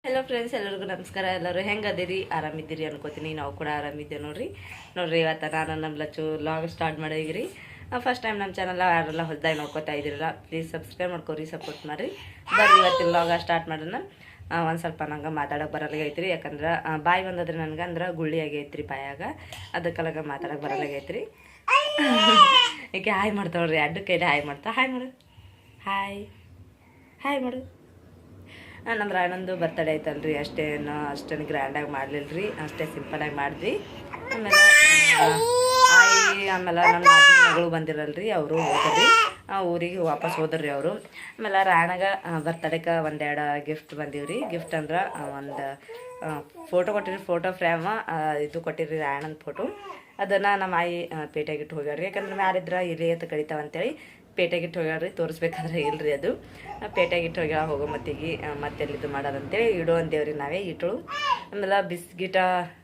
Hello friends, ಎಲ್ಲರಿಗೂ ನಮಸ್ಕಾರ. ಎಲ್ಲರೂ ಹೆಂಗದಿರಿ? ಆರಾಮಿದ್ದೀರಿ ಅನ್ಕೋತೀನಿ. ನಾವು ಕೂಡ ಆರಾಮಿದ್ದೇವೆ ನೋಡ್ರಿ. ಇವತ್ತು ನಾನು ನಮ್ಮ ಲಚ್ಚು ಲಾಗ್ ಸ್ಟಾರ್ಟ್ ಮಾಡೀಗ್ರಿ. ಫಸ್ಟ್ ಟೈಮ್ ನಮ್ಮ ಚಾನಲ್ ಯಾರೆಲ್ಲ ಹೊಸದಾಗಿ ನೋಡ್ಕೊತಾ ಇದ್ದೀರಲ್ಲ, ಪ್ಲೀಸ್ ಸಬ್ಸ್ಕ್ರೈಬ್ ಮಾಡ್ಕೊರಿ, ಸಪೋರ್ಟ್ ಮಾಡಿರಿ. ಬರ್ರಿ ಇವತ್ತಿನ ಲಾಗ ಸ್ಟಾರ್ಟ್ ಮಾಡೋಣ. ಒಂದು ಸ್ವಲ್ಪ ನಂಗೆ ಮಾತಾಡೋಕೆ ಬರಲಾಗೈತ್ರಿ, ಯಾಕಂದ್ರೆ ಬಾಯಿ ಬಂದದ್ರಿ ನನಗೆ, ಅಂದ್ರೆ ಗುಳ್ಳಿ ಆಗೈತ್ರಿ ಬಾಯಾಗ, ಅದಕ್ಕೆಲ್ಲ ಮಾತಾಡೋಕೆ ಬರಲಾಗೈತ್ರಿ. ಈಕೆ ಹಾಯ್ ಮಾಡ್ತಾವ್ರಿ, ಅಡ್ಡ ಕೈಲಿ ಹಾಯ್ ಮಾಡ್ತಾ. ಹಾಯ್ ಮಾಡು, ಹಾಯ್ ಹಾಯ್ ಮಾಡು. ನಮ್ಮ ರಾಯಣ್ಣಂದು ಬರ್ತಡೇ ಐತಲ್ರಿ, ಅಷ್ಟೇನು ಗ್ರ್ಯಾಂಡಾಗಿ ಮಾಡಲಿಲ್ಲ ರೀ, ಅಷ್ಟೇ ಸಿಂಪಲಾಗಿ ಮಾಡಿದ್ವಿ. ಆಮೇಲೆ ಆಮೇಲೆ ನಮ್ಮ ಮಗಳು ಬಂದಿರಲ್ರಿ, ಅವರು ಹೋದ್ರಿ ಊರಿಗೆ ವಾಪಸ್ ಹೋದ್ರಿ ಅವರು. ಆಮೇಲೆ ರಾಯಣ್ಣಗೆ ಬರ್ತಡೇಗೆ ಒಂದೆರಡು ಗಿಫ್ಟ್ ಬಂದೀವ್ರಿ. ಗಿಫ್ಟ್ ಅಂದ್ರೆ ಒಂದು ಫೋಟೋ ಕೊಟ್ಟಿರಿ, ಫೋಟೋ ಫ್ರೇಮ ಇದು ಕೊಟ್ಟಿರಿ, ರಾಯಣ್ಣನ ಫೋಟೋ. ಅದನ್ನು ನಮ್ಮ ಆಯಿ ಪೇಟೆಗಿಟ್ಟು ಹೋಗ್ಯಾಡ್ರಿ, ಯಾಕಂದ್ರೆ ಮ್ಯಾಲಿದ್ರೆ ಇಲ್ಲಿ ಅಂತ ಕಡಿತಾವಂತೇಳಿ ಪೇಟೆಗಿಟ್ಟು ಹೋಗ್ಯಾಡ್ರಿ. ತೋರಿಸ್ಬೇಕಾದ್ರೆ ಇಲ್ರಿ, ಅದು ಪೇಟೆಗಿಟ್ಟು ಹೋಗ್ಯಾಳ. ಹೋಗೋ ಮತ್ತಿಗೆ ಮತ್ತೆಲ್ಲಿದ್ದು ಮಾಡೋದಂತೇಳಿ ಇಡೋ ಅಂದೇವ್ರಿ ನಾವೇ ಇಟ್ಟಳು. ಆಮೇಲೆ ಬಿಸ್ಕಿಟ,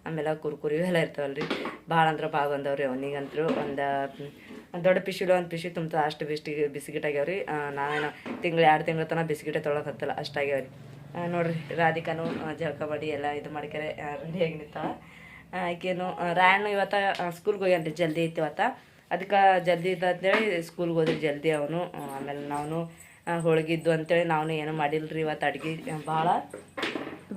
ಆಮೇಲೆ ಕುರ್ಕುರಿ ಇವೆಲ್ಲ ಇರ್ತಾವಲ್ರಿ, ಭಾಳ ಅಂದ್ರೆ ಭಾಳ ಬಂದವ್ರಿ. ಅವನಿಗಂತೂ ಒಂದು ದೊಡ್ಡ ಪಿಶಿಲು ಒಂದು ಪಿಶಿ ತುಂಬ್ತದೆ, ಅಷ್ಟು ಬಿಸ್ಕಿಟ್ ಆಗ್ಯಾವ್ರಿ. ನಾವೇನು ಎರಡು ತಿಂಗಳ ತನಕ ಬಿಸ್ಕಿಟೇ ತೊಳಕ್ಕೆ ಹತ್ತಲ್ಲ, ಅಷ್ಟಾಗ್ಯಾವ್ರಿ. ನೋಡ್ರಿ, ರಾಧಿಕಾನು ಜಳಕ ಮಾಡಿ ಎಲ್ಲ ಇದು ಮಾಡ್ಕ್ಯಾರೆ ರೆಡಿಯಾಗಿ ನಿಂತಾಳ. ಆಕೆನು ರಾಯಣ್ಣು ಇವತ್ತು ಸ್ಕೂಲ್ಗೆ ಹೋಗ್ಯಾನ್ರಿ, ಜಲ್ದಿ ಐತಿ ಇವತ್ತು. ಅದಕ್ಕೆ ಜಲ್ದಿ ಇದ್ದ ಅಂತೇಳಿ ಸ್ಕೂಲ್ಗೆ ಹೋದ್ರಿ ಜಲ್ದಿ ಅವನು. ಆಮೇಲೆ ನಾವು ಹೋಳಿಗಿದ್ದು ಅಂತೇಳಿ ನಾವು ಏನೂ ಮಾಡಿಲ್ರಿ ಇವತ್ತು ಅಡುಗೆ. ಭಾಳ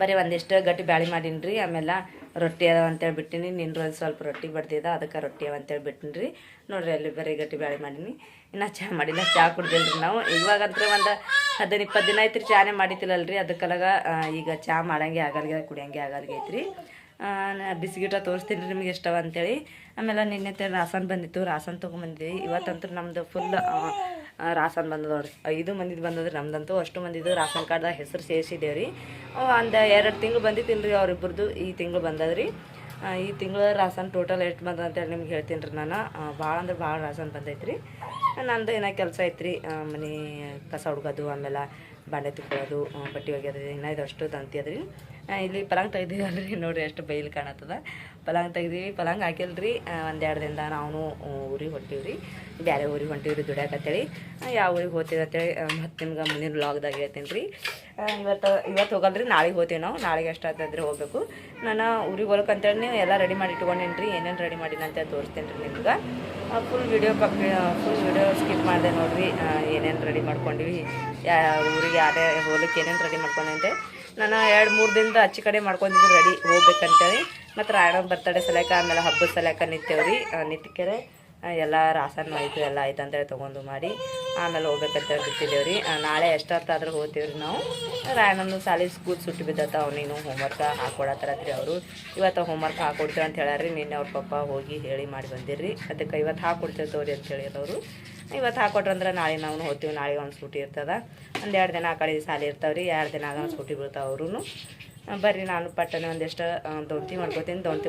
ಬರೀ ಒಂದಿಷ್ಟು ಗಟ್ಟಿ ಬ್ಯಾಳಿ ಮಾಡೀನಿ ರೀ. ಆಮೇಲೆ ರೊಟ್ಟಿ ಅದಾವ ಅಂತೇಳಿ ಬಿಟ್ಟಿನಿ. ನಿನ್ರು ಒಂದು ಸ್ವಲ್ಪ ರೊಟ್ಟಿ ಬಡ್ದಿದ, ಅದಕ್ಕೆ ರೊಟ್ಟಿ ಅವ ಅಂತೇಳಿ ಬಿಟ್ಟಿನಿ ರೀ. ನೋಡಿರಿ, ಅಲ್ಲಿ ಬರೀ ಗಟ್ಟಿ ಬ್ಯಾಳಿ ಮಾಡೀನಿ. ಇನ್ನು ಚಹಾ ಮಾಡಿಲ್ಲ, ಚಹಾ ಕುಡ್ದಿಲ್ರಿ ನಾವು. ಇವಾಗಂದ್ರೆ ಒಂದು 15-20 ದಿನ ಐತ್ರಿ ಚಾನೇ ಮಾಡಿತಿಲ್ಲಲ್ರಿ, ಅದಕ್ಕೆಲ್ಲ ಈಗ ಚಹಾ ಮಾಡಂಗೆ ಆಗಲ್ಗೆ, ಕುಡಿಯಂಗೆ ಆಗಲ್ಗೈತ್ರಿ. ಬಿಸ್ಕಿಟ ತೋರಿಸ್ತೀನಿ ರೀ ನಿಮಗೆ ಎಷ್ಟವ ಅಂತೇಳಿ. ಆಮೇಲೆ ನಿನ್ನೆ ರಾಸನ್ ಬಂದಿತ್ತು, ರಾಸನ್ ತೊಗೊಂಬಂದಿದ್ವಿ. ಇವತ್ತಂತೂ ನಮ್ಮದು ಫುಲ್ ರಾಸನ್ ಬಂದದವ್ರಿ. 5 ಮಂದಿದು ಬಂದದ್ರಿ ನಮ್ದಂತೂ. ಅಷ್ಟು ಮಂದಿದ್ದು ರಾಸನ್ ಕಾರ್ಡ್ದಾಗ ಹೆಸರು ಸೇರಿಸಿದ್ದೇವ್ರಿ. ಒಂದು 2 ತಿಂಗಳು ಬಂದಿತ್ತಿಲ್ಲ ರೀ ಅವ್ರಿಬ್ಬರದು, ಈ ತಿಂಗಳು ಬಂದದ್ರಿ. ಈ ತಿಂಗಳು ರಾಸನ್ ಟೋಟಲ್ ಎಷ್ಟು ಬಂದ ಅಂತೇಳಿ ನಿಮ್ಗೆ ಹೇಳ್ತೀನಿ ರೀ ನಾನು. ಭಾಳ ಅಂದ್ರೆ ಭಾಳ ರಾಸನ್ ಬಂದೈತ್ರಿ. ನಂದು ಏನೋ ಕೆಲಸ ಐತ್ರಿ, ಮನೆ ಕಸ ಹುಡ್ಗೋದು, ಆಮೇಲೆ ಬಾಂಡೆ ತಿಕ್ಕೊಳ್ಳೋದು, ಬಟ್ಟೆ ಒಗ್ಯೋದು, ಇನ್ನೂ ಇದಷ್ಟು ತಂತಿ ಅದ್ರಿ. ಇಲ್ಲಿ ಪಲಂಗ್ ತೆಗ್ದಿವಲ್ರಿ, ನೋಡಿರಿ ಎಷ್ಟು ಬೈಲು ಕಾಣತ್ತದ. ಪಲಂಗ್ ತೆಗ್ದೀವಿ, ಪಲಂಗ್ ಹಾಕಿಲ್ರಿ. 1-2 ದಿನದ ನಾವು ಊರಿಗೆ ಹೊಂಟೀವ್ರಿ, ಬೇರೆ ಊರಿಗೆ ಹೊಂಟೀವ್ರಿ ದುಡ್ಯಾಕತ್ತೇಳಿ. ಯಾವ ಊರಿಗೆ ಹೋಗ್ತೀವಿ ಅಂತೇಳಿ ಮತ್ತು ನಿಮ್ಗೆ ಮುಂದಿನ ವ್ಲಾಗ್ದಾಗ ಹೇಳ್ತೀನಿ ರೀ. ಇವತ್ತು ಹೋಗಲ್ರಿ, ನಾಳೆಗೆ ಹೋಗ್ತೀವಿ ನಾವು. ನಾಳೆಗೆ ಎಷ್ಟಾದ್ರೆ ಹೋಗ್ಬೇಕು. ನಾನು ಊರಿಗೆ ಹೋಗ್ಬೇಕಂತೇಳಿ ನೀವು ಎಲ್ಲ ರೆಡಿ ಮಾಡಿ ಇಟ್ಕೊಂಡೇನಿ ರೀ. ಏನೇನು ರೆಡಿ ಮಾಡೀನಿ ಅಂತೇಳಿ ತೋರಿಸ್ತೀನಿ ರೀ ನಿಮ್ಗೆ. ಫುಲ್ ವಿಡಿಯೋ ಸ್ಕಿಪ್ ಮಾಡಿದೆ ನೋಡಿರಿ. ಏನೇನು ರೆಡಿ ಮಾಡ್ಕೊಂಡಿವಿ, ಊರಿಗೆ ಯಾರೇ ಹೋಗ್ಲಿಕ್ಕೆ ಏನೇನು ರೆಡಿ ಮಾಡ್ಕೊಂಡೆ ನಾನು 2-3 ದಿನದ ಅಚ್ಚಿ ಕಡೆ ಮಾಡ್ಕೊಂಡಿದ್ದು ರೆಡಿ ಹೋಗ್ಬೇಕಂತೇಳಿ. ಮತ್ತು ರಾಯಣ್ಣ ಬರ್ತಡೇ ಸಲಕ, ಆಮೇಲೆ ಹಬ್ಬದ ಸಲಕ ನಿಂತೇವ್ರಿ. ನಿಂತ್ಕೆರೆ ಎಲ್ಲ ರಾಸನ್ ಆಯಿತು, ಎಲ್ಲ ಆಯ್ತು ಅಂತೇಳಿ ತೊಗೊಂಡು ಮಾಡಿ ಆಮೇಲೆ ಹೋಗ್ಬೇಕಂತೇಳಿ ಬಿಟ್ಟಿದ್ದೇವ್ರಿ. ನಾಳೆ ಎಷ್ಟಾದ್ರೂ ಹೋಗ್ತೀವ್ರಿ ನಾವು. ರಾಯಣ್ಣನ ಸ್ಕೂಲ್ ಸುಟ್ಟು ಬಿದ್ದತ್ತ, ಅವನಿಗೂ ಹೋಮ್ವರ್ಕ್ ಹಾಕೊಡತ್ತಾರತ್ರಿ ಅವರು. ಇವತ್ತು ಹೋಮ್ವರ್ಕ್ ಹಾಕೊಡ್ತೀವಿ ಅಂತ ಹೇಳ್ಯಾರಿ. ನಿನ್ನೆ ಅವ್ರ ಪಪ್ಪ ಹೋಗಿ ಹೇಳಿ ಮಾಡಿ ಬಂದಿರ್ರಿ. ಅದಕ್ಕೆ ಇವತ್ತು ಹಾಕೊಡ್ತೇವೆ ತೋರಿ ಅಂತ ಹೇಳಿರೋರು. ಇವತ್ತು ಹಾಕೊಟ್ರಂದ್ರೆ ನಾಳೆ ನಾವು ಹೋಗ್ತೀವಿ. ನಾಳೆ ಒಂದು ಸೂಟಿ ಇರ್ತದೆ. 1-2 ದಿನ ಆ ಕಡೆ ಸಾಲಿ ಇರ್ತಾವ್ರಿ, 2 ದಿನ ಆಗ ಸೂಟಿ ಬೀಳ್ತಾವೆ ಅವರು. ಬರ್ರಿ, ನಾನು ಪಟ್ಟನೆ ಒಂದಿಷ್ಟು ದೊಂತಿ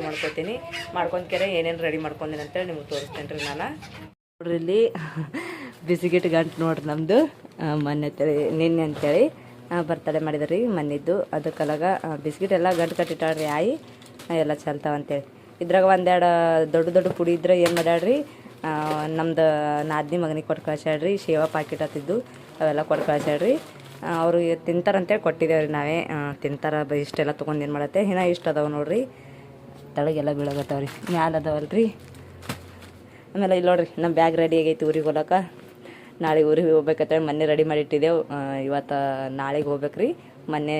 ಮಾಡ್ಕೊತೀನಿ. ಮಾಡ್ಕೊಂಡ್ಕೆರೆ ಏನೇನು ರೆಡಿ ಮಾಡ್ಕೊಂತೀನಿ ಅಂತೇಳಿ ನಿಮ್ಗೆ ತೋರಿಸ್ತೇನೆ ರೀ ನಾನು. ನೋಡ್ರಿ, ಇಲ್ಲಿ ಬಿಸ್ಕಿಟ್ ಗಂಟು ನೋಡ್ರಿ ನಮ್ಮದು. ನಿನ್ನೆ ಅಂತೇಳಿ ಬರ್ತಡೇ ಮಾಡಿದ್ರಿ ಮೊನ್ನೆದ್ದು. ಅದಕ್ಕೆಲ್ಲಾಗ ಬಿಸ್ಕಿಟ್ ಎಲ್ಲ ಗಂಟು ಕಟ್ಟಿಟ್ಟಾಳ್ರಿ ಆಯಿ, ಎಲ್ಲ ಚಲ್ತಾವಂತೇಳಿ. ಇದ್ರಾಗ 1-2 ದೊಡ್ಡ ಪುಡಿ ಇದ್ರೆ ಏನು ಮಾಡ್ಯಾಡ್ರಿ, ನಮ್ದು ನಾದಿನಿ ಮಗನಿಗೆ ಕೊಟ್ಟು ಕಳ್ಸ್ಯಾಡ್ರಿ. ಶೇವಾ ಪಾಕಿಟ್ ಹತ್ತಿದ್ದು ಅವೆಲ್ಲ ಕೊಟ್ಟು ಕಳ್ಸ್ಯಾಡ್ರಿ. ಅವರು ತಿಂತಾರಂತೇಳಿ ಕೊಟ್ಟಿದ್ದೇವ್ರಿ ನಾವೇ. ತಿಂತಾರ ಇಷ್ಟೆಲ್ಲ ತೊಗೊಂಡು ಏನು ಮಾಡತ್ತೆ. ಇನ್ನೂ ಇಷ್ಟು ಅದಾವೆ ನೋಡ್ರಿ, ತಳಗೆಲ್ಲ ಬೀಳಗತ್ತವ್ರಿ, ಮ್ಯಾಲ ಅದಾವಲ್ರಿ. ಆಮೇಲೆ ಇಲ್ಲಿ ನೋಡ್ರಿ, ನಮ್ಮ ಬ್ಯಾಗ್ ರೆಡಿ ಆಗೈತಿ ಊರಿಗೆ ಹೋಗಕ್ಕೆ. ನಾಳೆಗೆ ಊರಿಗೆ ಹೋಗ್ಬೇಕಂತೇಳಿ ಮೊನ್ನೆ ರೆಡಿ ಮಾಡಿಟ್ಟಿದ್ದೆವು. ಇವತ್ತು ನಾಳೆಗೆ ಹೋಗ್ಬೇಕ್ರಿ. ಮೊನ್ನೆ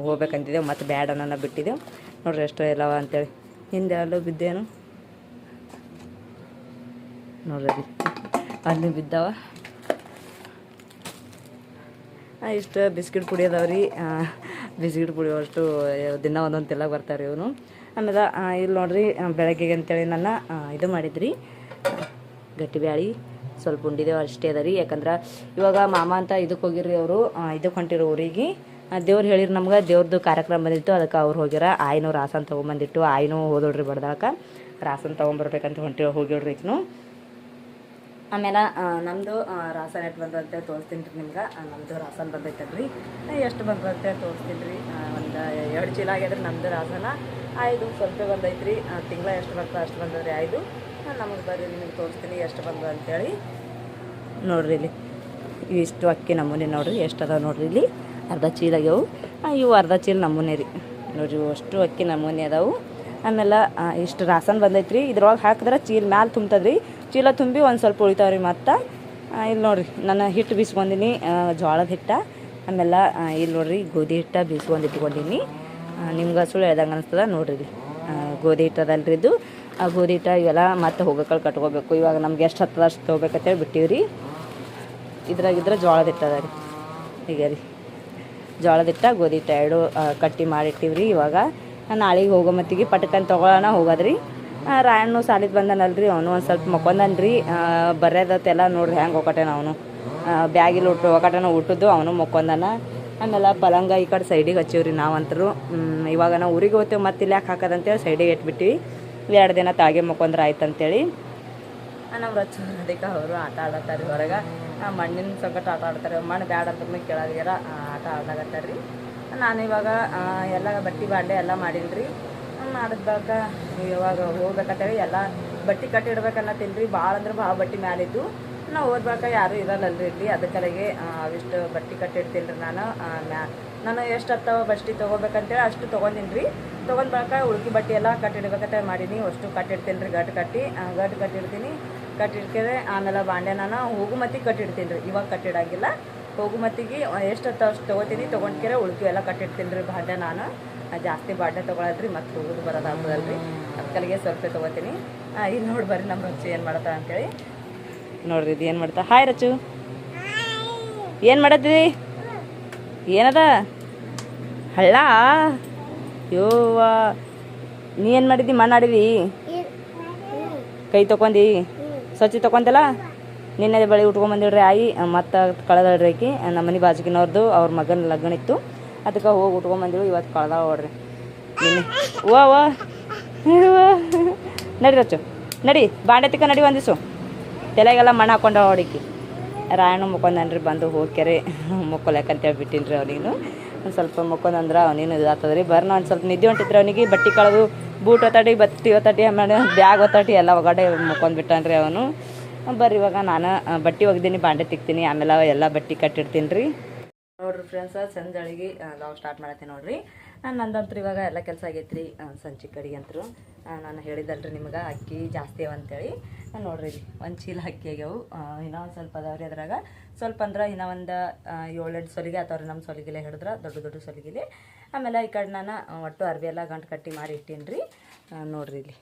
ಹೋಗ್ಬೇಕಂತಿದ್ದೆವು, ಮತ್ತು ಬ್ಯಾಡ್ ಅನ್ನೋಣ ಬಿಟ್ಟಿದ್ದೆವು. ನೋಡ್ರಿ ಎಷ್ಟು ಎಲ್ಲವ ಅಂತೇಳಿ. ಹಿಂದೆ ಅಲ್ಲೂ ಬಿದ್ದೇನು ನೋಡ್ರಿ, ಅಲ್ಲಿ ಬಿದ್ದಾವ. ಇಷ್ಟು ಬಿಸ್ಕಿಟ್ ಪುಡಿ ಅದಾವ್ರಿ. ಬಿಸ್ಕಿಟ್ ಪುಡಿ ಅಷ್ಟು ದಿನ ಒಂದೊಂದು ತೆಲ್ಲ ಬರ್ತಾವ್ರಿ ಇವನು. ಆಮೇಲೆ ಇಲ್ಲಿ ನೋಡ್ರಿ, ಬೆಳಗ್ಗೆಗೆ ಅಂತೇಳಿ ನಾನು ಇದು ಮಾಡಿದ್ರಿ, ಗಟ್ಟಿ ಬ್ಯಾಳಿ ಸ್ವಲ್ಪ ಉಂಡಿದ್ದೇವೆ ಅಷ್ಟೇ ಅದ ರೀ. ಯಾಕಂದ್ರೆ ಇವಾಗ ಮಾಮ ಅಂತ ಇದಕ್ಕೆ ಹೋಗಿರ್ರಿ ಅವರು, ಇದಕ್ಕೆ ಹೊಂಟಿರೋ ಊರಿಗೆ. ದೇವ್ರು ಹೇಳಿರಿ ನಮ್ಗೆ, ದೇವ್ರದ್ದು ಕಾರ್ಯಕ್ರಮ ಬಂದಿತ್ತು, ಅದಕ್ಕೆ ಅವ್ರು ಹೋಗ್ಯಾರ. ಆಯ್ನೂ ರಾಸನ್ ತೊಗೊಂಬಂದಿಟ್ಟು, ಆಯ್ನೂ ಹೋದೋಡ್ರಿ ಬಡ್ದಾಕ ರಾಸನ್ ತೊಗೊಂಬರ್ಬೇಕಂತ ಹೋಗಿಡ್ರಿ ಈಗನು. ಆಮೇಲೆ ನಮ್ಮದು ರಾಸನ್ ಎಷ್ಟು ಬಂದು ಅಂತೇಳಿ ತೋರಿಸ್ತೀನಿ ರೀ ನಿಮ್ಗೆ. ನಮ್ಮದು ರಾಸನ್ ಬಂದೈತಲ್ರಿ, ಎಷ್ಟು ಬಂದು ಅಂತೇಳಿ ತೋರಿಸ್ತೀನಿ ರೀ. ಒಂದು 2 ಚೀಲ ಆಗ್ಯದ್ರಿ ನಮ್ಮದು ರಾಸನ. 5 ಸ್ವಲ್ಪ ಬಂದೈತ್ರಿ. ತಿಂಗಳ ಎಷ್ಟು ಬರ್ತದೆ ಅಷ್ಟು ಬಂದದ್ರಿ 5. ನಮಗೆ ಬರ್ರಿ ನಿಮಗೆ ತೋರಿಸ್ತೀನಿ ಎಷ್ಟು ಬಂದು ಅಂತೇಳಿ. ನೋಡಿರಿ, ಇಲ್ಲಿ ಇಷ್ಟು ಅಕ್ಕಿ ನಮೂನೆ ನೋಡಿರಿ ಎಷ್ಟು ಅದಾವೆ ನೋಡಿರಿ. ಇಲ್ಲಿ ಅರ್ಧ ಚೀಲ ಆಗ್ಯಾವು. ಇವು ಅರ್ಧ ಚೀಲ ನಮೂನೆ ರೀ ನೋಡಿರಿ, ಅಷ್ಟು ಅಕ್ಕಿ ನಮೂನೆ ಅದಾವು. ಆಮೇಲೆ ಇಷ್ಟು ರಾಸನ್ ಬಂದೈತ್ರಿ. ಇದ್ರೊಳಗೆ ಹಾಕಿದ್ರೆ ಚೀಲ ಮ್ಯಾಲೆ ತುಂಬ್ತದ್ರಿ. ಚೀಲ ತುಂಬಿ ಒಂದು ಸ್ವಲ್ಪ ಉಳಿತಾವ್ರಿ. ಮತ್ತು ಇಲ್ಲಿ ನೋಡಿರಿ ನಾನು ಹಿಟ್ಟು ಬೀಸ್ಕೊಂಡಿನಿ, ಜೋಳದ ಹಿಟ್ಟು. ಆಮೇಲೆ ಇಲ್ಲಿ ನೋಡಿರಿ ಗೋಧಿ ಹಿಟ್ಟು ಬೀಸ್ಕೊಂಡು ಇಟ್ಕೊಂಡಿನಿ. ನಿಮ್ಗೆ ಸುಳ್ಳು ಹೇಳ್ದಂಗೆ ಅನಿಸ್ತದ ನೋಡಿರಿ. ಗೋಧಿ ಹಿಟ್ಟು ಅದಲ್ರಿ ಇದು. ಆ ಗೋಧಿ ಹಿಟ್ಟು ಇವೆಲ್ಲ ಮತ್ತೆ ಹೋಗೋಕಲ್ಲಿ ಕಟ್ಕೋಬೇಕು. ಇವಾಗ ನಮ್ಗೆ ಎಷ್ಟು ಹತ್ತದ ಅಷ್ಟು ತೊಗೋಬೇಕಂತೇಳಿ ಬಿಟ್ಟಿವಿ ರೀ. ಇದ್ರಾಗಿದ್ರೆ ಜೋಳದ ಹಿಟ್ಟು ಅದ ರೀ. ಈಗ ರೀ ಜೋಳದ ಹಿಟ್ಟು ಗೋಧಿ ಹಿಟ್ಟು ಎರಡು ಕಟ್ಟಿ ಮಾಡಿಟ್ಟಿವ್ರಿ. ಇವಾಗ ನಾಳೆಗೆ ಹೋಗೋ ಮತ್ತಿಗೆ ಪಟಕನ್ ತೊಗೊಳ್ಳೋಣ ಹೋಗೋದ್ರಿ. ರಾಯಣ್ಣು ಸಾಲಿಗೆ ಬಂದನಲ್ರಿ, ಅವನು ಒಂದು ಸ್ವಲ್ಪ ಮಕ್ಕೊಂದನ್ರಿ. ಬರೆದತ್ತೆಲ್ಲ ನೋಡ್ರಿ ಹೆಂಗೆ ಹೋಗಟೇನ ಅವನು. ಬ್ಯಾಗಿಲ್ ಹೋಗಟೇನ ಊಟದ್ದು ಅವನು ಮಕ್ಕೊಂದನ. ಆಮೇಲೆ ಪಲಂಗ ಈ ಕಡೆ ಸೈಡಿಗೆ ಹಚ್ಚಿವ್ರಿ ನಾವಂತರು. ಇವಾಗ ನಾವು ಊರಿಗೆ ಹೋಗ್ತೇವೆ, ಮತ್ತೆ ಇಲ್ಲಿ ಯಾಕೆ ಹಾಕೋದಂತೇಳಿ ಸೈಡಿಗೆ ಇಟ್ಬಿಟ್ಟಿವಿ. 2 ದಿನ ತಾಗೆ ಮಕ್ಕೊಂಡ್ರೆ ಆಯ್ತು ಅಂತೇಳಿ. ನಮ್ಮ ರಚ್ಚ ಅದಕ್ಕೆ ಅವರು ಆಟ ಆಡತ್ತಾರೆ ಹೊರಗೆ. ಮಣ್ಣಿನ ಸಂಕಟ ಆಟ ಆಡ್ತಾರೆ. ಮಣ್ಣು ಬ್ಯಾಡ ಅಂತ ಕೇಳೋದ್ಯಾರ ಆಟ ಆಡಾಕತ್ತಾರೆ ರೀ. ನಾನು ಇವಾಗ ಎಲ್ಲ ಬಟ್ಟೆ ಬಾಂಡೆ ಎಲ್ಲ ಮಾಡೀನಿ ರೀ. ಮಾಡಿದ್ದಾಗ ಇವಾಗ ಹೋಗ್ಬೇಕಂತೇಳಿ ಎಲ್ಲ ಬಟ್ಟೆ ಕಟ್ಟಿಡ್ಬೇಕನ್ನತ್ತೀನಿ ರೀ. ಭಾಳ ಅಂದ್ರೆ ಭಾಳ ಬಟ್ಟೆ ಮ್ಯಾಲಿದ್ದು. ನಾವು ಓದ್ಬೇಕಾ ಯಾರೂ ಇರಲ್ಲಲ್ರಿ ಇಲ್ಲಿ. ಅದಕ್ಕಲೆಗೆ ಅವಿಷ್ಟು ಬಟ್ಟೆ ಕಟ್ಟಿಡ್ತೀನಿ ರೀ ನಾನು ಎಷ್ಟು ಹತ್ತವ ಬಟ್ಟೆ ತೊಗೋಬೇಕಂತೇಳಿ ಅಷ್ಟು ತೊಗೊಂಡಿನಿ ರೀ. ತೊಗೊಂಡು ಬಳಿಕ ಉಳ್ಕಿ ಬಟ್ಟೆ ಎಲ್ಲ ಕಟ್ಟಿಡ್ಬೇಕಂತ ಮಾಡೀನಿ. ಅಷ್ಟು ಕಟ್ಟಿಡ್ತೀನಿ ರೀ. ಗಟ್ಟು ಕಟ್ಟಿಡ್ತೀನಿ. ಕಟ್ಟಿಡ್ಕೇವೆ ಆಮೇಲೆ ಬಾಂಡೆ ನಾನು ಹೋಗು ಮತ್ತಿಗೆ ಕಟ್ಟಿಡ್ತೀನಿ ರೀ. ಇವಾಗ ಕಟ್ಟಿಡಂಗಿಲ್ಲ. ಹೋಗು ಮತ್ತಿಗೆ ಎಷ್ಟು ಹತ್ತವ ಅಷ್ಟು ತೊಗೋತೀನಿ. ತೊಗೊಂಡ್ಕೆರೆ ಉಳ್ಕಿ ಎಲ್ಲ ಕಟ್ಟಿಡ್ತೀನಿ ರೀ ಬಾಂಡೆ. ನಾನು ಜಾಸ್ತಿ ಬಾಂಡೆ ತೊಗೊಳದ್ರಿ ಮತ್ತು ಹೋಗೋದು ಬರೋದಾಗ್ತದಲ್ರಿ. ಅದಕ್ಕಲ್ಲಿಗೆ ಸ್ವಲ್ಪ ತೊಗೋತೀನಿ. ಇಲ್ಲಿ ನೋಡಿ ಬರ್ರಿ ನಮ್ಮ ರಚ್ಚು ಏನು ಮಾಡ್ತಾ ಅಂತೇಳಿ ನೋಡ್ರಿ. ಇದು ಏನು ಮಾಡ್ತಾ? ಹಾಯ್ ರಚ್ಚು, ಏನು ಮಾಡತ್ತೀವಿ? ಏನದ ಹಳ್ಳ? ಯೋವ್ವ, ನೀ ಏನು ಮಾಡಿದ್ದಿ? ಮಣ್ಣು ಆಡಿದಿ? ಕೈ ತೊಗೊಂಡು ಸ್ವಚ್ಛ ತೊಗೊಂತಲ್ಲ. ನಿನ್ನೆ ಬಳಿ ಉಟ್ಕೊಂಬಂದಿಡ್ರಿ ಆಯಿ. ಮತ್ತು ಕಳೆದಳ್ರಿ ಆಕಿ ನಮ್ಮ ಮನೆ ಬಾಜುಕಿನವ್ರದ್ದು ಅವ್ರ ಮಗನ ಲಗ್ನ ಇತ್ತು. ಅದಕ್ಕೆ ಹೋಗಿ ಉಟ್ಕೊಂಬಂದಿಳು. ಇವತ್ತು ಕಳೆದ ನೋಡ್ರಿ ನಿನ್ನೆ. ಓ ನಡಿ ರಚ್ಚು ನಡಿ, ಬಾಂಡೆ ತಿಕ್ಕ ನಡಿ. ಒಂದಿವ್ಸು ತಲೆಗೆಲ್ಲ ಮಣ್ಣು ಹಾಕೊಂಡ ಹೊಡಿಕಿ. ರಾಯಣ್ಣು ಮುಕ್ಕೊಂಡನ್ರಿ. ಬಂದು ಹೋಗ್ಯಾರೆ ಮುಕ್ಕೊಲೆಕಂತೇಳಿ ಬಿಟ್ಟಿನಿ ರೀ. ಅವನಿಗೂ ಒಂದು ಸ್ವಲ್ಪ ಮುಕ್ಕೊಂದಂದ್ರೆ ಅವನೇನು ಇದಾಗ್ತದೆ ರೀ. ಬರ್ನ ಒಂದು ಸ್ವಲ್ಪ ನಿದ್ದೆ ಹೊಂಟಿದ್ರಿ ಅವನಿಗೆ. ಬಟ್ಟೆ ಕಳೆದು ಬೂಟ್ ಒತ್ತಾಟಿ ಬಟ್ಟೆ ಒತ್ತಾಟಿ ಆಮೇಲೆ ಬ್ಯಾಗ್ ಒತ್ತಾಟಿ ಎಲ್ಲ ಒಗಡೆ ಮುಕ್ಕೊಂಡ್ ಬಿಟ್ಟಾನ್ರಿ ಅವನು. ಬರ್ರಿ ಇವಾಗ ನಾನು ಬಟ್ಟೆ ಒಗ್ದೀನಿ, ಬಾಂಡೆ ತಿಕ್ತೀನಿ, ಆಮೇಲೆ ಎಲ್ಲ ಬಟ್ಟೆ ಕಟ್ಟಿಡ್ತೀನಿ ರೀ. ನೋಡ್ರಿ ಫ್ರೆಂಡ್ಸ, ಸಂಜೆಳಿಗೆ ಲಾಗ್ ಸ್ಟಾರ್ಟ್ ಮಾಡತ್ತೀನಿ ನೋಡ್ರಿ. ನಂದಂತೂ ಇವಾಗ ಎಲ್ಲ ಕೆಲಸ ಆಗೈತ್ರಿ. ಸಂಜೆ ಕಡೆಗೆ ಅಂತರು ನಾನು ಹೇಳಿದಲ್ರಿ ನಿಮ್ಗೆ ಅಕ್ಕಿ ಜಾಸ್ತಿ ಅವ ಅಂತೇಳಿ. ನೋಡ್ರಿ ಇಲ್ಲಿ ಒಂದು ಚೀಲ ಅಕ್ಕಿ ಆಗ್ಯಾವು. ಇನ್ನೂ ಒಂದು ಸ್ವಲ್ಪ ಅದಾವ್ರಿ. ಅದ್ರಾಗ ಸ್ವಲ್ಪ ಅಂದ್ರೆ ಇನ್ನೂ ಒಂದು 7-8 ಸೊಲಿಗೆ ಆತಾವ್ರಿ. ನಮ್ಮ ಸೊಲಿಗಿಲೆ ಹಿಡಿದ್ರೆ ದೊಡ್ಡ ದೊಡ್ಡ ಸೊಲಿಗಿಲೆ. ಆಮೇಲೆ ಈ ಕಡೆ ನಾನು ಒಟ್ಟು ಅರ್ಬಿ ಎಲ್ಲ ಗಂಟು ಕಟ್ಟಿ ಮಾಡಿ ಇಟ್ಟೀನಿ ರೀ. ನೋಡ್ರಿ ಇಲ್ಲಿ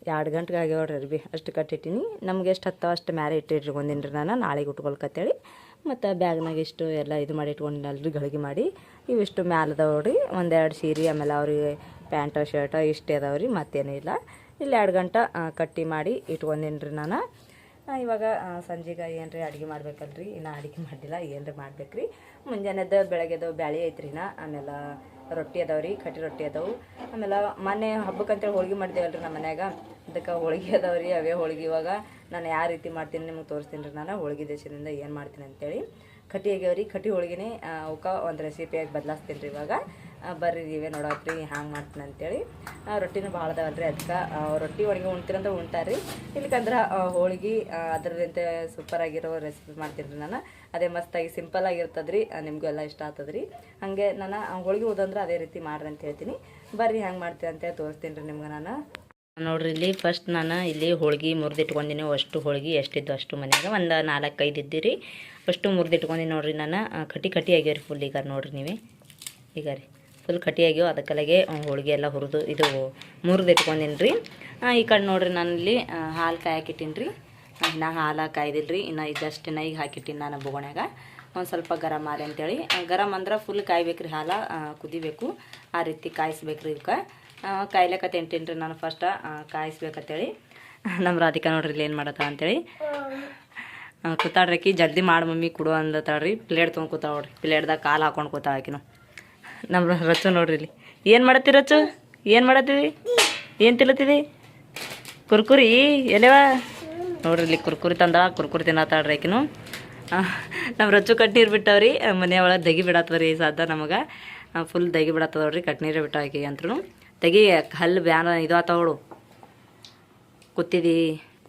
2 ಗಂಟೆಗೆ ಆಗ್ಯಾವ್ರಿ ಅರ್ಬಿ. ಅಷ್ಟು ಕಟ್ಟಿಟ್ಟೀನಿ. ನಮ್ಗೆ ಎಷ್ಟು ಹತ್ತವ ಅಷ್ಟು ಮ್ಯಾರೆ ಇಟ್ಟಿಟ್ಕೊಂಡಿನಿ ರೀ ನಾನು, ನಾಳೆಗೆ ಉಟ್ಕೊಳ್ಕತ್ತೇಳಿ. ಮತ್ತು ಬ್ಯಾಗ್ನಾಗ ಇಷ್ಟು ಎಲ್ಲ ಇದು ಮಾಡಿ ಇಟ್ಕೊಂಡಿನಲ್ರಿ, ಗಳಿಗೆ ಮಾಡಿ. ಇವಿಷ್ಟು ಮ್ಯಾಲೆ ಅದಾವ್ರಿ. 1-2 ಸೀರೆ, ಆಮೇಲೆ ಅವ್ರಿಗೆ ಪ್ಯಾಂಟ್ ಶರ್ಟ್ ಇಷ್ಟೇ ಅದಾವೆ ರೀ. ಮತ್ತೇನೂ ಇಲ್ಲ. ಇಲ್ಲಿ 2 ಗಂಟೆ ಕಟ್ಟಿ ಮಾಡಿ ಇಟ್ಕೊಂಡಿನಿ ರೀ ನಾನು. ಇವಾಗ ಸಂಜೆಗೆ ಏನು ರೀ ಅಡುಗೆ ಮಾಡ್ಬೇಕಲ್ರಿ. ಇನ್ನು ಅಡುಗೆ ಮಾಡಿಲ್ಲ, ಏನು ರೀ ಮಾಡ್ಬೇಕು ರೀ. ಮುಂಜಾನೆದ್ದು ಬೆಳಗ್ಗೆದು ಬ್ಯಾಳೆ ಐತ್ರಿ. ಆಮೇಲೆ ರೊಟ್ಟಿ ಅದಾವ್ರಿ, ಕಟ್ಟಿ ರೊಟ್ಟಿ ಅದಾವು. ಆಮೇಲೆ ಮೊನ್ನೆ ಹಬ್ಬಕ್ಕಂತೇಳಿ ಹೋಳಿಗೆ ಮಾಡಿದೇವಲ್ರಿ ನಮ್ಮ ಮನ್ಯಾಗ. ಅದಕ್ಕೆ ಹೋಳಿಗೆ ಅದಾವ್ರಿ. ಅವೇ ಹೋಳಿಗೆ ಇವಾಗ ನಾನು ಯಾವ ರೀತಿ ಮಾಡ್ತೀನಿ ನಿಮಗೆ ತೋರಿಸ್ತೀನಿ ರೀ. ನಾನು ಹೋಳಿಗೆ ದೇಶದಿಂದ ಏನು ಮಾಡ್ತೀನಿ ಅಂತೇಳಿ. ಕಟ್ಟಿ ಆಗ್ಯಾವ್ರಿ. ಕಟ್ಟಿ ಹೋಳಿಗೆನೇ ಅವಕ್ಕೆ ಒಂದು ರೆಸಿಪಿಯಾಗಿ ಬದಲಾಸ್ತೀನಿ ರೀ ಇವಾಗ. ಬರ್ರಿ ನೀವೇ ನೋಡಾಕ್ರಿ ಹ್ಯಾಂಗೆ ಮಾಡ್ತೀನಿ ಅಂತೇಳಿ. ರೊಟ್ಟಿನೂ ಭಾಳ ಅದಾವಲ್ರಿ. ಅದಕ್ಕೆ ರೊಟ್ಟಿ ಹೋಳಿಗೆ ಉಣ್ತೀರಂದ್ರೆ ಉಣ್ತಾರೆ ರೀ. ಇಲ್ಲಕಂದ್ರೆ ಹೋಳಿಗೆ ಅದರಿಂದ ಸೂಪರಾಗಿರೋ ರೆಸಿಪಿ ಮಾಡ್ತೀನಿ ರೀ ನಾನು. ಅದೇ ಮಸ್ತಾಗಿ ಸಿಂಪಲ್ ಆಗಿರ್ತದೆ ರೀ. ನಿಮಗೂ ಎಲ್ಲ ಇಷ್ಟ ಆಗ್ತದೆ ರೀ. ಹಾಗೆ ನಾನು ಹೋಳಿಗೆ ಹೋದಂದ್ರೆ ಅದೇ ರೀತಿ ಮಾಡ್ರಿ ಅಂತ ಹೇಳ್ತೀನಿ. ಬರ್ರಿ ಹೆಂಗೆ ಮಾಡ್ತೀನಿ ಅಂತೇಳಿ ತೋರಿಸ್ತೀನಿ ರೀ ನಿಮ್ಗೆ ನಾನು. ನೋಡ್ರಿ ಇಲ್ಲಿ ಫಸ್ಟ್ ನಾನು ಇಲ್ಲಿ ಹೋಳಿಗೆ ಮುರಿದಿಟ್ಕೊಂಡಿನಿ. ಅಷ್ಟು ಹೋಳಿಗೆ ಎಷ್ಟಿದ್ದು ಅಷ್ಟು ಮನ್ಯಾಗ ಒಂದು 4-5 ಇದ್ದೀರಿ. ಅಷ್ಟು ಮುರಿದಿಟ್ಕೊಂಡಿನಿ ನೋಡ್ರಿ ನಾನು. ಕಟ್ಟಿ ಆಗ್ಯಾವ ರೀ ಫುಲ್. ಈಗ ನೋಡ್ರಿ ನೀವೇ ಈಗ ರೀ ಫುಲ್ ಕಟ್ಟಿ ಆಗ್ಯಾವ. ಅದಕ್ಕಲಾಗೆ ಹೋಳಿಗೆ ಎಲ್ಲ ಹುರಿದು ಇದು ಮುರಿದಿಟ್ಕೊಂಡಿನಿ ರೀ. ಈ ಕಡೆ ನೋಡ್ರಿ ನಾನಿಲ್ಲಿ ಹಾಲು ಕಾಯಕ್ಕಿಟ್ಟೀನಿ ರೀ. ಇನ್ನು ಹಾಲು ಕಾಯ್ದಿಲ್ಲ ರೀ. ಇನ್ನು ಇದಷ್ಟು ಈಗ ಹಾಕಿಟ್ಟಿನಿ ನಾನು ಬೊಗಣ್ಯಾಗ. ಒಂದು ಸ್ವಲ್ಪ ಗರಂ ಆರಿ ಅಂತೇಳಿ. ಗರಂ ಅಂದ್ರೆ ಫುಲ್ ಕಾಯ್ಬೇಕು ರೀ. ಹಾಲು ಕುದಿಬೇಕು. ಆ ರೀತಿ ಕಾಯಿಸ್ಬೇಕು ರೀ. ಇವಕ್ಕೆ ಕಾಯ್ಲಿಕ್ಕೆ ತಿಂತೀನಿ ರೀ ನಾನು. ಫಸ್ಟ್ ಕಾಯಿಸ್ಬೇಕಂತೇಳಿ ನಮ್ಮ ರಾಧಿಕಾ ನೋಡ್ರಿ ಇಲ್ಲಿ ಏನು ಮಾಡತ್ತ ಅಂತೇಳಿ ಕೂತಾಡ್ರಕಿ. ಜಲ್ದಿ ಮಾಡಿ ಮಮ್ಮಿ ಕೊಡು ಅಂದತಾಳ್ರಿ. ಪ್ಲೇಟ್ ತೊಗೊಂಡು ಕೂತಾಳ ನೋಡ್ರಿ. ಪ್ಲೇಟ್ದಾಗ ಕಾಲು ಹಾಕೊಂಡು ಕೂತಾಳ ಆಕಿನು. ನಮ್ಮ ರಚ್ಚು ನೋಡ್ರಿ ಇಲ್ಲಿ ಏನು ಮಾಡತ್ತಿ ರಚ್ಚು? ಏನು ಮಾಡತ್ತೀವಿ? ಏನು ತಿನ್ನತ್ತಿದಿ? ಕುರ್ಕುರಿ ಎಲೆವ ನೋಡ್ರಿ. ಇಲ್ಲಿ ಕುರ್ಕುರಿ ತಂದ ಕುರ್ಕುರಿ ತಿನ್ನತ್ತಾಳ್ರಿ ಆಕಿನು. ನಮ್ಮ ರಚ್ಚು ಕಟ್ನೀರು ಬಿಟ್ಟವ್ರಿ. ಮನೆಯೊಳಗೆ ದಗಿ ಬಿಡತ್ತವ್ರಿ ಸದ್ದ ನಮಗೆ. ಫುಲ್ ದಗಿ ಬಿಡತ್ತದ ನೋಡ್ರಿ. ಕಟ್ನೀರೇ ಬಿಟ್ಟ ಆಕಿಗೆ ಅಂತೂ. ತೆಗಿ ಹಲ್ಲು ಬ್ಯಾನ ಇದು ಆತವಳು. ಕೂತಿದಿ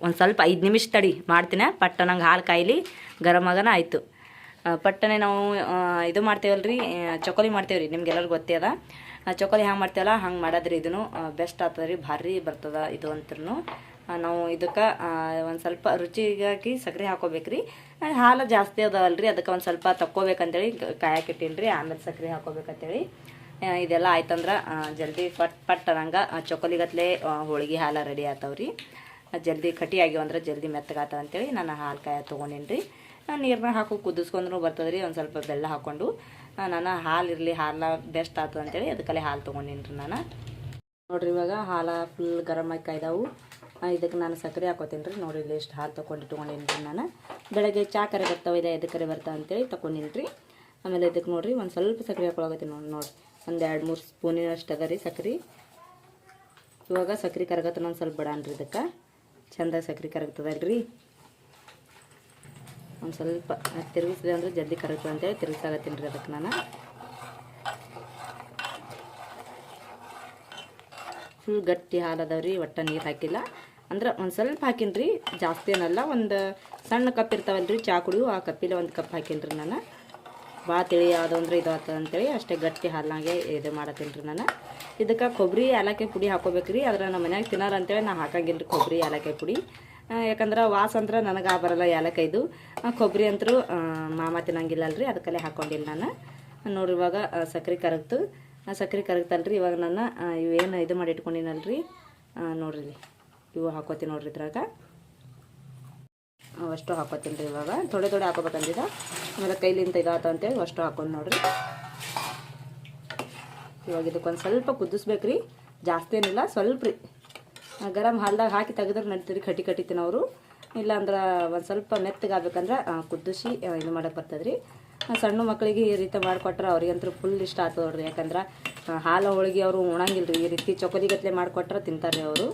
ಒಂದು ಸ್ವಲ್ಪ 5 ನಿಮಿಷ ತಡಿ ಮಾಡ್ತೀನಿ. ಪಟ್ಟ ನಂಗೆ ಹಾಲು ಕಾಯಿಲಿ ಗರಂ ಆಗನ ಆಯಿತು. ಪಟ್ಟನೆ ನಾವು ಇದು ಮಾಡ್ತೇವಲ್ರಿ, ಚಕೋಲಿ ಮಾಡ್ತೇವ್ರಿ. ನಿಮ್ಗೆಲ್ಲರಿಗೂ ಗೊತ್ತೇ ಅದ. ಚಕೋಲಿ ಹ್ಯಾಂಗೆ ಮಾಡ್ತೇವಲ್ಲ ಹಂಗೆ ಮಾಡೋದ್ರಿ. ಇದನ್ನು ಬೆಸ್ಟ್ ಆಗ್ತದೆ ರೀ, ಭಾರಿ ಬರ್ತದ ಇದು ಅಂತೂ. ನಾವು ಇದಕ್ಕೆ ಒಂದು ಸ್ವಲ್ಪ ರುಚಿಗಾಗಿ ಸಕ್ಕರೆ ಹಾಕೋಬೇಕ್ರಿ. ಹಾಲು ಜಾಸ್ತಿ ಅದಾವಲ್ರಿ, ಅದಕ್ಕೆ ಒಂದು ಸ್ವಲ್ಪ ತಕ್ಕೋಬೇಕಂತೇಳಿ ಕಾಯಕ್ಕೆ ಇಟ್ಟಿನ್ರಿ. ಆಮೇಲೆ ಸಕ್ಕರೆ ಹಾಕೋಬೇಕಂತೇಳಿ ಇದೆಲ್ಲ ಆಯ್ತಂದ್ರೆ ಜಲ್ದಿ ಪಟ್ ಅನ್ನಂಗೆ ಚಕೋಲಿಗತ್ಲೆ ಹೋಳಿಗೆ ಹಾಲು ರೆಡಿ ಆಗ್ತಾವ್ರಿ. ಜಲ್ದಿ ಕಟಿ ಆಗ್ಯಾವಂದ್ರೆ ಜಲ್ದಿ ಮೆತ್ತಗಾಗ್ತಾವ ಅಂತೇಳಿ ನಾನು ಹಾಲು ಕಾಯ ತೊಗೊಂಡೇನಿ ರೀ. ನೀರನ್ನ ಹಾಕಿ ಕುದಿಸ್ಕೊಂಡ್ರೂ ಬರ್ತದೆ ರೀ. ಒಂದು ಸ್ವಲ್ಪ ಬೆಲ್ಲ ಹಾಕ್ಕೊಂಡು ನಾನು ಹಾಲು ಇರಲಿ, ಹಾಲು ಬೆಸ್ಟ್ ಆಗ್ತದೆ ಅಂತೇಳಿ ಅದಕ್ಕಲ್ಲೇ ಹಾಲು ತೊಗೊಂಡೇನಿ ರೀ ನಾನು. ನೋಡಿರಿ ಇವಾಗ ಹಾಲು ಫುಲ್ ಗರಮ್ ಆಗಿ ಕಾಯ್ದಾವು. ಇದಕ್ಕೆ ನಾನು ಸಕ್ಕರೆ ಹಾಕೋತೀನಿ ರೀ. ನೋಡಿರಿ ಇಲ್ಲಿ ಎಷ್ಟು ಹಾಲು ತೊಗೊಂಡೇನಿ ರೀ ನಾನು. ಬೆಳಗ್ಗೆ ಚಾ ಕರೆ ಬರ್ತಾವೆ, ಇದೆ ಎದಕ್ಕೆ ಕರೆ ಬರ್ತಾವೆ ಅಂತೇಳಿ ತೊಗೊಂಡಿನಿ ರೀ. ಆಮೇಲೆ ಇದಕ್ಕೆ ನೋಡಿರಿ ಒಂದು ಸ್ವಲ್ಪ ಸಕ್ಕರೆ ಹಾಕೊಳಗತ್ತೀನಿ ನೋಡಿ. ಒಂದು 2-3 ಸ್ಪೂನಿನಷ್ಟು ಅದ ರೀ ಸಕ್ಕರೆ. ಇವಾಗ ಸಕ್ಕರೆ ಕರಗತ್ತ ಒಂದು ಸ್ವಲ್ಪ ಬಿಡಾನ್ರಿ. ಇದಕ್ಕೆ ಚೆಂದಾಗಿ ಸಕ್ಕರೆ ಕರಗ್ತದಲ್ರಿ. ಒಂದು ಸ್ವಲ್ಪ ತಿರುಗಿಸಿದೆ ಅಂದ್ರೆ ಜಲ್ದಿ ಕರಗ್ತದೆ ಅಂತೇಳಿ ತಿರುಗಿಸಾಗತ್ತೀನಿ ರೀ. ಅದಕ್ಕೆ ನಾನು ಫುಲ್ ಗಟ್ಟಿ ಹಾಲು ಅದಾವ್ರಿ, ಒಟ್ಟು ನೀರು ಹಾಕಿಲ್ಲ. ಅಂದ್ರೆ ಒಂದು ಸ್ವಲ್ಪ ಹಾಕಿನಿ ರೀ, ಜಾಸ್ತಿ ಏನಲ್ಲ. ಒಂದು ಸಣ್ಣ ಕಪ್ ಇರ್ತಾವಲ್ರಿ ಚಾ ಕುಡಿಯು, ಆ ಕಪ್ಪಿಲೆ ಒಂದು ಕಪ್ ಹಾಕಿನಿ ರೀ ನಾನು. ಭಾಳ ತಿಳಿ ಯಾವುದು ಅಂದ್ರೆ ಇದು ಆಗ್ತದೆ ಅಂತೇಳಿ ಅಷ್ಟೇ ಗಟ್ಟಿ ಹಾಲಾಗೆ ಇದು ಮಾಡತ್ತೀನಿ ರೀ ನಾನು. ಇದಕ್ಕೆ ಕೊಬ್ಬರಿ ಏಲಕ್ಕಿ ಪುಡಿ ಹಾಕೋಬೇಕ್ರಿ. ಆದ್ರೆ ನಮ್ಮ ಮನ್ಯಾಗ ತಿನ್ನೋರು ಅಂತೇಳಿ ನಾ ಹಾಕಂಗಿಲ್ಲ ರೀ ಕೊಬ್ಬರಿ ಏಲಕ್ಕಿ ಪುಡಿ. ಯಾಕಂದ್ರೆ ವಾಸ ಅಂದ್ರೆ ನನಗೆ ಬರಲ್ಲ ಏಲಕ್ಕಾಯ್ದು. ಕೊಬ್ಬರಿ ಅಂತರೂ ಮಾಮ ತಿನ್ನಂಗಿಲ್ಲ ಅಲ್ರಿ, ಅದಕ್ಕಲ್ಲೇ ಹಾಕ್ಕೊಂಡಿಲ್ಲ ನಾನು. ನೋಡಿರಿ ಇವಾಗ ಸಕ್ಕರೆ ಕರಗ್ತು. ಸಕ್ಕರೆ ಕರಗ್ತಲ್ರಿ. ಇವಾಗ ನಾನು ಇವೇನು ಇದು ಮಾಡಿ ಇಟ್ಕೊಂಡಿನಲ್ರಿ, ನೋಡ್ರಿ ಇವು ಹಾಕೋತೀನಿ ನೋಡ್ರಿ. ಇದ್ರಾಗ ಅಷ್ಟು ಹಾಕೋತೀನಿ ರೀ. ಇವಾಗ ಥೋಡೆ ಹಾಕೋಬೇಕಂದಿದ್ದ, ಆಮೇಲೆ ಕೈಲಿಂದ ಇದಾತ ಅಂತೇಳಿ ಅಷ್ಟು ಹಾಕೊಂಡು ನೋಡ್ರಿ. ಇವಾಗ ಇದಕ್ಕೊಂದು ಸ್ವಲ್ಪ ಕುದಿಸ್ಬೇಕ್ರಿ, ಜಾಸ್ತಿ ಏನಿಲ್ಲ, ಸ್ವಲ್ಪ ರೀ. ಗರಂ ಹಾಲ್ದಾಗ ಹಾಕಿ ತೆಗೆದ್ರೆ ನಡೀತೀರಿ, ಕಟಿ ತಿನ್ನೋರು. ಇಲ್ಲಾಂದ್ರೆ ಒಂದು ಸ್ವಲ್ಪ ಮೆತ್ತಗಾಗಬೇಕಂದ್ರೆ ಕುದಿಸಿ ಇದು ಮಾಡೋಕೆ ಬರ್ತದೆ ರೀ. ಸಣ್ಣ ಮಕ್ಕಳಿಗೆ ಈ ರೀತಿ ಮಾಡಿಕೊಟ್ರೆ ಅವ್ರಿಗಂತೂ ಫುಲ್ ಇಷ್ಟ ಆಗ್ತದೆ ನೋಡ್ರಿ. ಯಾಕಂದ್ರೆ ಹಾಲು ಹೋಳಿಗೆ ಅವರು ಉಣಂಗಿಲ್ಲ ರೀ. ಈ ರೀತಿ ಚಕೋಲಿಗತ್ಲೆ ಮಾಡಿಕೊಟ್ರೆ ತಿಂತಾರೆ ರೀ ಅವರು.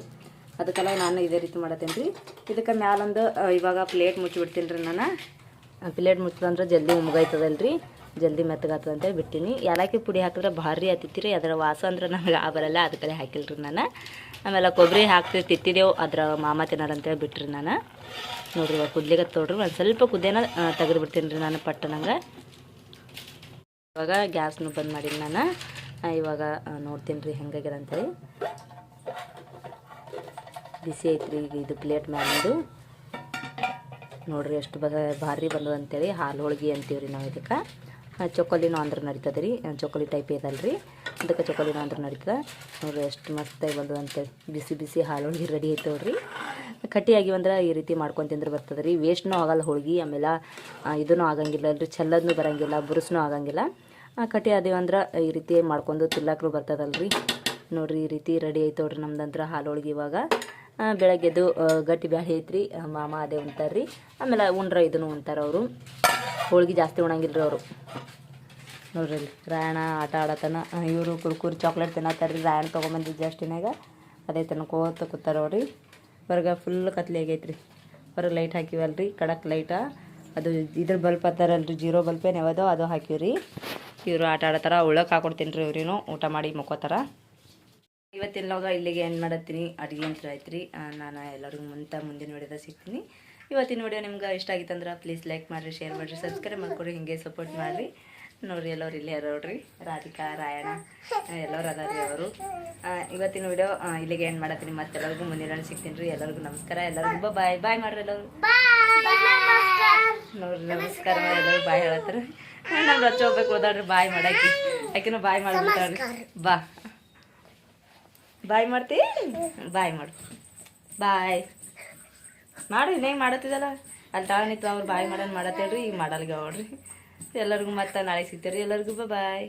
ಅದಕ್ಕೆಲ್ಲ ನಾನು ಇದೇ ರೀತಿ ಮಾಡತ್ತೀನಿ ರೀ. ಇದಕ್ಕೆ ಮ್ಯಾಲೊಂದು ಇವಾಗ ಪ್ಲೇಟ್ ಮುಚ್ಚಿಬಿಡ್ತೀನಿ ರೀ ನಾನು. ಪ್ಲೇಟ್ ಮುಚ್ಚಿದಂದ್ರೆ ಜಲ್ದಿ ಮುಗಾಯ್ತದಲ್ರಿ, ಜಲ್ದಿ ಮೆತ್ತಗಾಗ್ತದೆ ಅಂತೇಳಿ ಬಿಟ್ಟಿನಿ. ಏಲಕ್ಕಿ ಪುಡಿ ಹಾಕಿದ್ರೆ ಭಾರಿ ಆಗ್ತೈತಿ ರೀ. ಅದರ ವಾಸ ಅಂದ್ರೆ ನನಗೆ ಬರಲ್ಲ, ಅದಕ್ಕೆ ಹಾಕಿಲ್ರಿ ನಾನು. ಆಮೇಲೆ ಕೊಬ್ಬರಿ ಹಾಕ್ತಿ ತಿತ್ತಿದೆವು, ಅದ್ರ ಮಾಮ ತಿನ್ನೋರು ಅಂತೇಳಿ ಬಿಟ್ರಿ ನಾನು. ನೋಡ್ರಿ ಇವಾಗ ಕುದ್ಲಿಗತ್ತೆ ನೋಡ್ರಿ. ಒಂದು ಸ್ವಲ್ಪ ಕುದ್ದೇನ ತೆಗೆದು ಬಿಡ್ತೀನಿ ರೀ ನಾನು ಪಟ್ಟನಂಗೆ. ಇವಾಗ ಗ್ಯಾಸ್ನು ಬಂದ್ ಮಾಡೀನಿ ನಾನು. ಇವಾಗ ನೋಡ್ತೀನಿ ರೀ ಹೆಂಗಾಗ್ಯದ ಅಂತೇಳಿ. ಬಿಸಿ ಐತ್ರಿ ಈಗ ಇದು ಪ್ಲೇಟ್ ಮ್ಯಾಲಿಂದು. ನೋಡ್ರಿ ಎಷ್ಟು ಭಾರಿ ಬಂದದ ಅಂತೇಳಿ. ಹಾಲು ಹೋಳಿಗೆ ಅಂತೀವಿ ರೀ ನಾವು ಇದಕ್ಕೆ. ಚೊಕೊಲಿನೂ ಅಂದ್ರೆ ನಡೀತದೆ ರೀ, ಚೊಕೊಲಿ ಟೈಪ್ ಇದಲ್ರಿ, ಅದಕ್ಕೆ ಚೊಕೊಲಿನೂ ಅಂದ್ರೆ ನಡೀತದೆ. ನೋಡ್ರಿ ಎಷ್ಟು ಮಸ್ತಾಗಿ ಬಂದದ ಅಂತೇಳಿ. ಬಿಸಿ ಹಾಲು ಹೋಳಿಗೆ ರೆಡಿ ಐತೆ ನೋಡ್ರಿ. ಕಟ್ಟಿಯಾಗಿ ಅಂದ್ರೆ ಈ ರೀತಿ ಮಾಡ್ಕೊಂಡು ತಿಂದ್ರೆ ಬರ್ತದೆ ರೀ. ವೇಸ್ಟ್ನೂ ಆಗಲ್ಲ ಹೋಳಿಗೆ, ಆಮೇಲೆ ಇದೂ ಆಗಂಗಿಲ್ಲ ಅಲ್ರಿ, ಚೆಲ್ಲದೂ ಬರೋಂಗಿಲ್ಲ, ಬುರುಸ್ನೂ ಆಗಂಗಿಲ್ಲ. ಕಟ್ಟಿ ಅದೇವಂದ್ರೆ ಈ ರೀತಿ ಮಾಡ್ಕೊಂಡು ತಿನ್ನಕ್ಕೂ ಬರ್ತದಲ್ರಿ. ನೋಡ್ರಿ ಈ ರೀತಿ ರೆಡಿ ಐತೆ ನೋಡ್ರಿ ನಮ್ದಂದ್ರೆ ಹಾಲು ಹೋಳಿಗೆ. ಇವಾಗ ಬೆಳಗ್ಗೆದು ಗಟ್ಟಿ ಬ್ಯಾಳಿ ಐತ್ರಿ, ಮಾಮ ಅದೇ ಉಣ್ತಾರೆ ರೀ. ಆಮೇಲೆ ಉಂಡ್ರ ಇದನ್ನು ಉಣ್ತಾರೆ ಅವರು. ಹೋಳಿಗೆ ಜಾಸ್ತಿ ಉಣಂಗಿಲ್ಲ ರೀ ಅವರು. ನೋಡ್ರಿ ಇಲ್ಲಿ ರಾಯಣ ಆಟ ಆಡತನ. ಇವರು ಕುರ್ಕುರಿ ಚಾಕ್ಲೇಟ್ ತಿನ್ನತ್ತಾರೆ ರೀ. ರಾಯಣ ತೊಗೊಂಬಂದಿದ್ದು ಜಾಸ್ತಿನಾಗ ಅದೇ ತಿನ್ಕೋತ ಕೂತಾರ ಅವ್ರಿ. ಹೊರಗೆ ಫುಲ್ ಕತ್ಲೆ ಆಗೈತ್ರಿ. ಹೊರಗೆ ಲೈಟ್ ಹಾಕಿವಲ್ರಿ, ಖಡಕ್ ಲೈಟ. ಅದು ಇದ್ರ ಬಲ್ಪ್ ಹತ್ತಾರಲ್ರಿ, 0 ಬಲ್ಪ್ ಏನು ಯಾವ್ದೋ ಅದು ಹಾಕಿವ್ರಿ. ಇವರು ಆಟ ಆಡತ್ತಾರ. ಉಳ್ಳಕ್ಕೆ ಹಾಕೊಡ್ತೀನಿ ರೀ. ಇವ್ರೇನು ಊಟ ಮಾಡಿ ಮುಕ್ಕೋತಾರ. ಇವತ್ತಿನವಾಗ ಇಲ್ಲಿಗೆ ಏನು ಮಾಡತ್ತೀನಿ, ಅಡುಗೆ ಅಂತ ಐತ್ರಿ. ನಾನು ಎಲ್ಲರಿಗೂ ಮುಂದಿನ ವಿಡಿಯೋದಾಗ ಸಿಗ್ತೀನಿ. ಇವತ್ತಿನ ವಿಡಿಯೋ ನಿಮ್ಗೆ ಇಷ್ಟ ಆಗಿತ್ತಂದ್ರೆ ಪ್ಲೀಸ್ ಲೈಕ್ ಮಾಡಿರಿ, ಶೇರ್ ಮಾಡಿರಿ, ಸಬ್ಸ್ಕ್ರೈಬ್ ಮಾಡ್ಕೊಡ್ರಿ, ಹಿಂಗೆ ಸಪೋರ್ಟ್ ಮಾಡಿರಿ. ನೋಡಿರಿ ಎಲ್ಲರು ಇಲ್ಲೇ ನೋಡ್ರಿ, ರಾಧಿಕಾ, ರಾಯಣ ಎಲ್ಲರೂ ಅದಾರ ರೀ ಅವರು. ಇವತ್ತಿನ ವಿಡಿಯೋ ಇಲ್ಲಿಗೆ ಏನು ಮಾಡತ್ತೀನಿ. ಮತ್ತೆ ಎಲ್ಲರಿಗೂ ಮುಂದಿನ ಸಿಗ್ತೀನಿ ರೀ. ಎಲ್ಲರಿಗೂ ನಮಸ್ಕಾರ. ಎಲ್ಲರಿಗೂ ಬಾಯ್ ಮಾಡ್ರಿ. ಎಲ್ಲರೂ ನೋಡ್ರಿ ನಮಸ್ಕಾರ, ಎಲ್ಲರೂ ಬಾಯ್ ಹೇಳತ್ತಾರೆ. ನಮ್ಮ ರಚ ಹೋಗ್ಬೇಕು ಹೋದಾಡ್ರಿ ಬಾಯ್ ಮಾಡಾಕಿ. ಆಕಿನೂ ಬಾಯ್ ಮಾಡ್ಬಿಟ್ಟಾಡ್ರಿ. ಬಾಯ್ ಮಾಡ್ತಿ, ಬಾಯ್ ಮಾಡು, ಬಾಯ್ ಮಾಡಿ. ಇನ್ನೇನು ಮಾಡತ್ತಿದ್ದಲ್ಲ ಅಲ್ಲಿ ತಾಳ ನಿಂತು ಅವ್ರು ಬಾಯ್ ಮಾಡೋಣ ಮಾಡತ್ತೇಳ್ರಿ. ಈಗ ಮಾಡಲ್ಗೆ ಅವ್ರಿ. ಎಲ್ಲರಿಗೂ ಮತ್ತೆ ನಾಳೆ ಸಿಗ್ತೀರಿ. ಎಲ್ಲರಿಗೂ ಬಾಯ್.